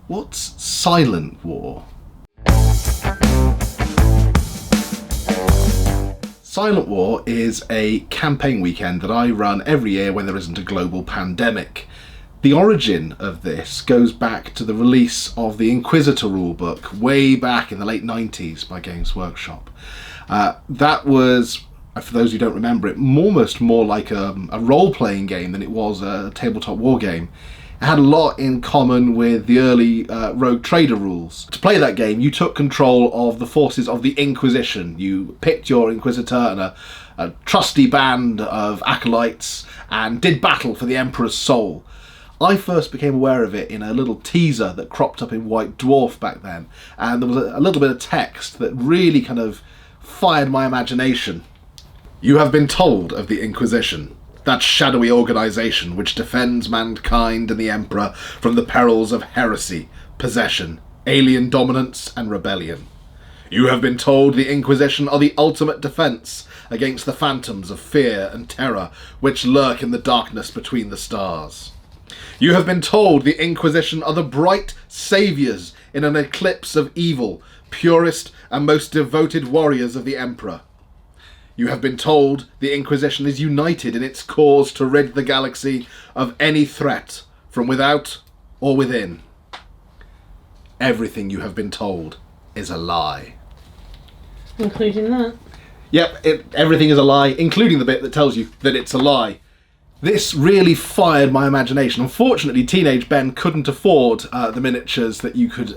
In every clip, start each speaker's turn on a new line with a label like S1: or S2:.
S1: What's Silent War? Silent War is a campaign weekend that I run every year when there isn't a global pandemic. The origin of this goes back to the release of the Inquisitor rulebook way back in the late 90s by Games Workshop. That was, for those who don't remember it, almost more like a role-playing game than it was a tabletop war game. It had a lot in common with the early Rogue Trader rules. To play that game, you took control of the forces of the Inquisition. You picked your Inquisitor and a trusty band of acolytes and did battle for the Emperor's soul. I first became aware of it in a little teaser that cropped up in White Dwarf back then, and there was a little bit of text that really kind of fired my imagination. You have been told of the Inquisition, that shadowy organisation which defends mankind and the Emperor from the perils of heresy, possession, alien dominance and rebellion. You have been told the Inquisition are the ultimate defence against the phantoms of fear and terror which lurk in the darkness between the stars. You have been told the Inquisition are the bright saviours in an eclipse of evil, purest and most devoted warriors of the Emperor. You have been told the Inquisition is united in its cause to rid the galaxy of any threat, from without or within. Everything you have been told is a lie.
S2: Including that?
S1: Yep, everything is a lie, including the bit that tells you that it's a lie. This really fired my imagination. Unfortunately, Teenage Ben couldn't afford the miniatures that you could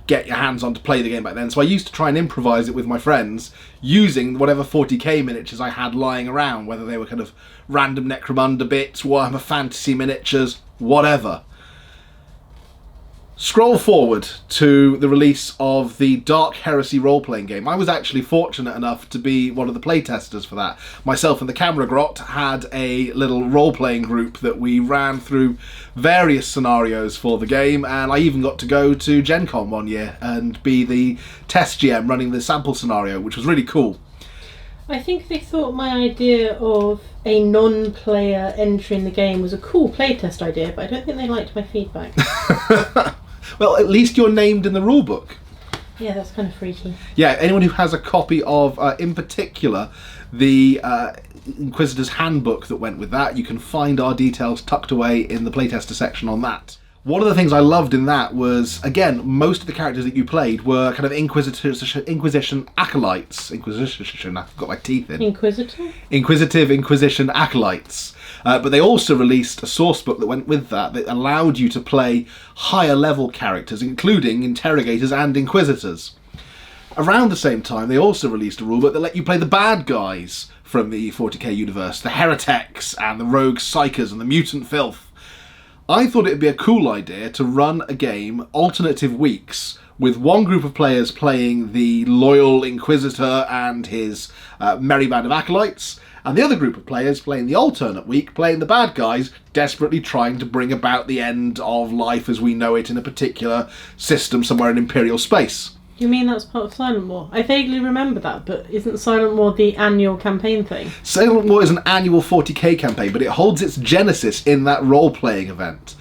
S1: get your hands on to play the game back then, so I used to try and improvise it with my friends using whatever 40k miniatures I had lying around, whether they were kind of random Necromunda bits, Warhammer Fantasy miniatures, whatever. Scroll forward to the release of the Dark Heresy role-playing game. I was actually fortunate enough to be one of the playtesters for that. Myself and the camera grot had a little role-playing group that we ran through various scenarios for the game, and I even got to go to Gen Con one year and be the test GM running the sample scenario, which was really cool.
S2: I think they thought my idea of a non-player entering the game was a cool playtest idea, but I don't think they liked my feedback.
S1: Well, at least you're named in the rulebook.
S2: Yeah, that's kind of freaky.
S1: Yeah, anyone who has a copy of, in particular, the Inquisitor's Handbook that went with that, you can find our details tucked away in the playtester section on that. One of the things I loved in that was, again, most of the characters that you played were kind of Inquisition acolytes. Inquisition, I've got my teeth in. Inquisitive Inquisition acolytes. But they also released a source book that went with that allowed you to play higher level characters, including interrogators and inquisitors. Around the same time, they also released a rulebook that let you play the bad guys from the 40k universe, the heretics and the rogue psychers and the mutant filth. I thought it'd be a cool idea to run a game alternative weeks with one group of players playing the loyal Inquisitor and his merry band of acolytes, and the other group of players playing the alternate week, playing the bad guys, desperately trying to bring about the end of life as we know it in a particular system somewhere in Imperial space.
S2: You mean that's part of Silent War? I vaguely remember that, but isn't Silent War the annual campaign thing?
S1: Silent War is an annual 40k campaign, but it holds its genesis in that role-playing event.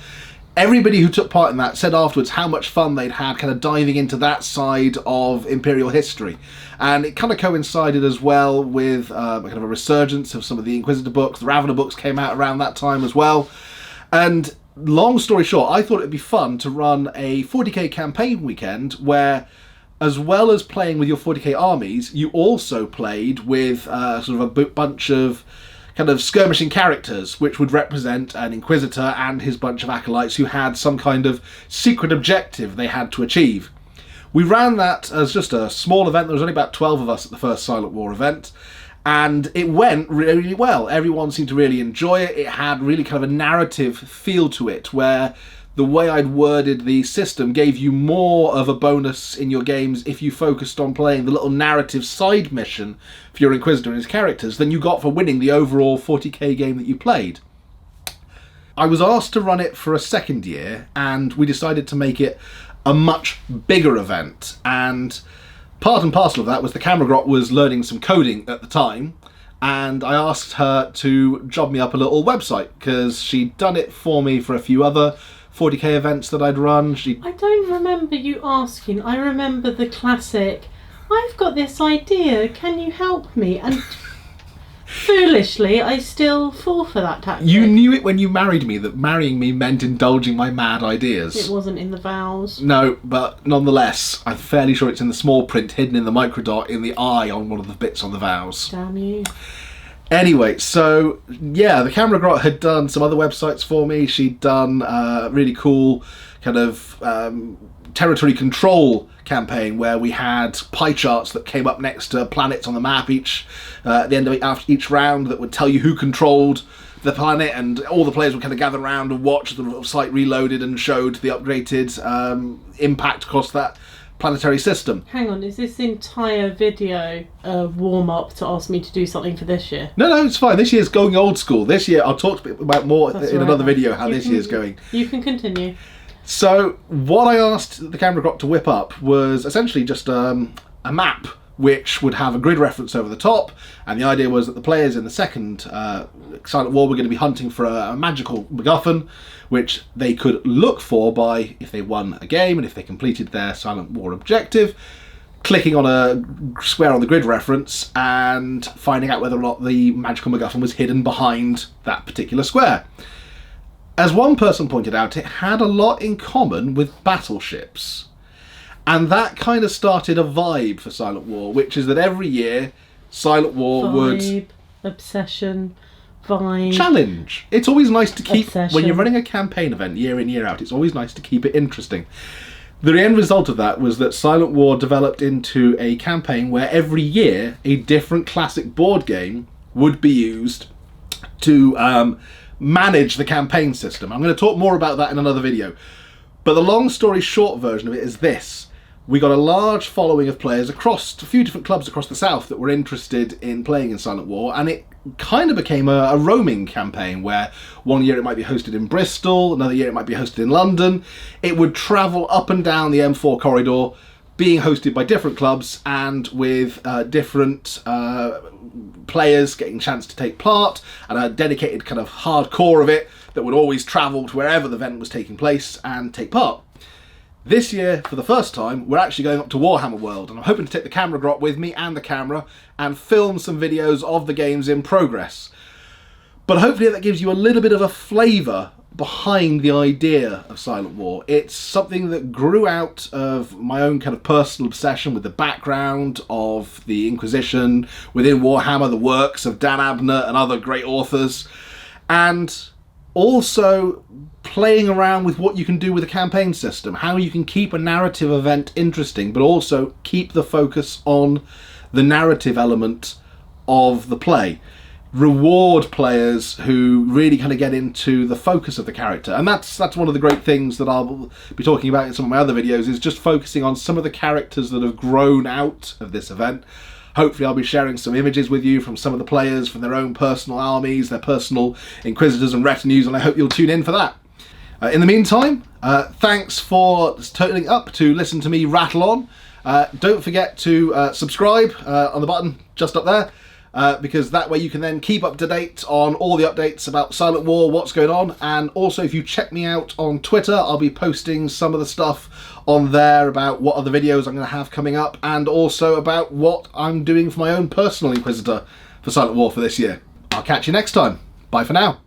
S1: Everybody who took part in that said afterwards how much fun they'd had kind of diving into that side of Imperial history. And it kind of coincided as well with kind of a resurgence of some of the Inquisitor books. The Ravener books came out around that time as well. And long story short, I thought it'd be fun to run a 40k campaign weekend where, as well as playing with your 40k armies, you also played with sort of a bunch of kind of skirmishing characters, which would represent an Inquisitor and his bunch of acolytes who had some kind of secret objective they had to achieve. We ran that as just a small event. There was only about 12 of us at the first Silent War event, and it went really well. Everyone seemed to really enjoy it. It had really kind of a narrative feel to it, where the way I'd worded the system gave you more of a bonus in your games if you focused on playing the little narrative side mission for your Inquisitor and his characters than you got for winning the overall 40k game that you played. I was asked to run it for a second year, and we decided to make it a much bigger event. And part and parcel of that was the camera grot was learning some coding at the time, and I asked her to job me up a little website because she'd done it for me for a few other 40k events that I'd run.
S2: I don't remember you asking. I remember the classic, I've got this idea, can you help me? And foolishly, I still fall for that tactic.
S1: You knew it when you married me, that marrying me meant indulging my mad ideas.
S2: It wasn't in the vows.
S1: No, but nonetheless, I'm fairly sure it's in the small print hidden in the microdot in the eye on one of the bits on the vows.
S2: Damn you.
S1: Anyway, so yeah, the Camera Grot had done some other websites for me. She'd done a really cool kind of territory control campaign where we had pie charts that came up next to planets on the map at the end of after each round that would tell you who controlled the planet, and all the players would kind of gather around and watch the site reloaded and showed the upgraded impact across that planetary system.
S2: Hang on, is this entire video a warm-up to ask me to do something for this year?
S1: No, it's fine. This year's going old school. This year, I'll talk about more in another video how this year's going.
S2: You can continue.
S1: So, what I asked the Camera Grot to whip up was essentially just a map which would have a grid reference over the top, and the idea was that the players in the second Silent War were going to be hunting for a magical MacGuffin, which they could look for by, if they won a game and if they completed their Silent War objective, clicking on a square on the grid reference and finding out whether or not the magical MacGuffin was hidden behind that particular square. As one person pointed out, it had a lot in common with battleships. And that kind of started a vibe for Silent War, which is that every year Silent War would...
S2: Obsession, vibe...
S1: Challenge. It's always nice to keep...
S2: Obsession.
S1: When you're running a campaign event year in, year out, it's always nice to keep it interesting. The end result of that was that Silent War developed into a campaign where every year a different classic board game would be used to manage the campaign system. I'm going to talk more about that in another video. But the long story short version of it is this. We got a large following of players across a few different clubs across the south that were interested in playing in Silent War, and it kind of became a roaming campaign where one year it might be hosted in Bristol, another year it might be hosted in London. It would travel up and down the M4 corridor, being hosted by different clubs and with different players getting a chance to take part, and a dedicated kind of hardcore of it that would always travel to wherever the event was taking place and take part. This year, for the first time, we're actually going up to Warhammer World, and I'm hoping to take the Camera Grot with me and the camera and film some videos of the games in progress. But hopefully that gives you a little bit of a flavour behind the idea of Silent War. It's something that grew out of my own kind of personal obsession with the background of the Inquisition, within Warhammer, the works of Dan Abner and other great authors, and also playing around with what you can do with a campaign system, how you can keep a narrative event interesting, but also keep the focus on the narrative element of the play. Reward players who really kind of get into the focus of the character. And that's one of the great things that I'll be talking about in some of my other videos, is just focusing on some of the characters that have grown out of this event. Hopefully I'll be sharing some images with you from some of the players, from their own personal armies, their personal inquisitors and retinues, and I hope you'll tune in for that. In the meantime, thanks for turning up to listen to me rattle on. Don't forget to subscribe on the button just up there, because that way you can then keep up to date on all the updates about Silent War, what's going on, and also if you check me out on Twitter, I'll be posting some of the stuff on there about what other videos I'm going to have coming up, and also about what I'm doing for my own personal Inquisitor for Silent War for this year. I'll catch you next time. Bye for now.